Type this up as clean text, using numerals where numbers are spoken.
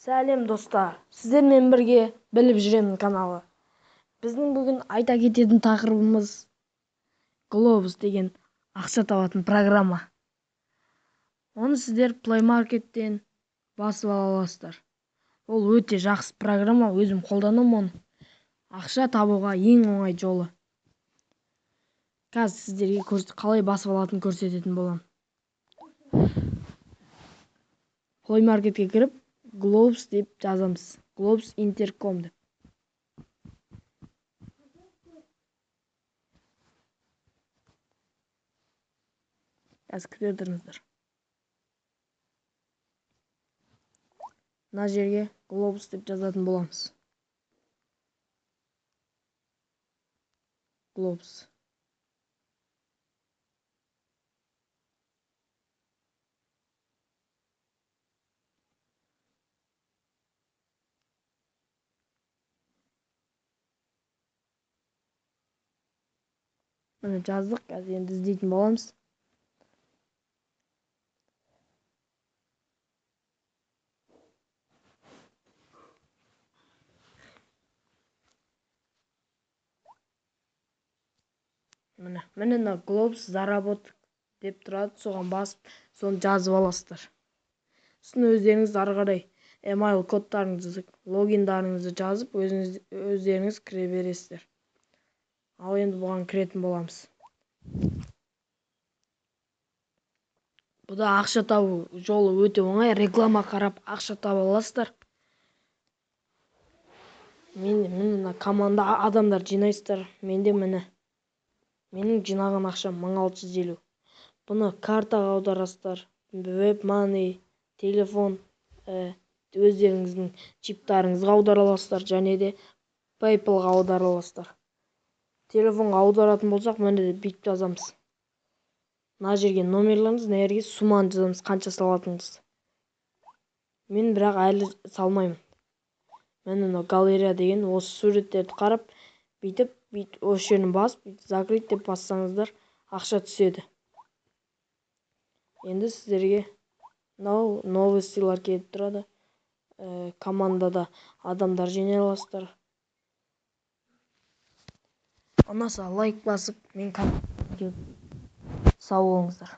Сәлем достар, сіздермен бірге біліп жүремін каналы. Біздің бүгін айта кететін тақырыбымыз Globus деген ақша табатын программа. Оны сіздер Play Market'тен басып ала аласыздар. Ол өте жақсы программа, өзім қолданамын оны. Ақша табуға ең оңай жолы. Қазір сіздерге қалай басып алатынын көрсететін боламын. Play Market'ке кіріп, Globus деп жазамыз. Globus Intercom деп. Қазір кіре тұрыңыздар. Мына жерге Globus деп жазатын боламыз. Globus. Міне жаздық, қазір енді іздейтін боламыз. Міне Globus заработок деп тұрады, соған басып, соны жазып аласыздар. Сосын өздеріңіз ары қарай email кодтарыңызды, логиндарыңызды жазып, өздеріңіз кіре бересіздер. Ал енді бұған кіретін боламыз. Бұда ақша табу жолы өте оңай, реклама қарап ақша таба аласыздар. Міне команда адамдар жинайсыздар. Менде міне. Менің жинаған ақшам 1650. Бұны картаға аударасыздар. WebMoney, телефон, өздеріңіздің чиптарыңызға аудара аласыздар, және де PayPal-ға аудара аласыздар. Телефонға аударатын болсақ, міне бүйтіп жазамыз. Мына жерге номерлеріңіз, мына жерге сумманы жазамыз, қанша салатыныңыз. Мен бірақ әлі салмаймын. Міне галерея деген осы суреттерді қарап, бүйтіп осы жерін басып, закрыть деп бассаңыздар, ақша түседі. Енді сіздерге новостилар келіп тұрады. Командада адамдар жинай аласыздар. Ұнаса лайк басып, мен сау болыңыздар.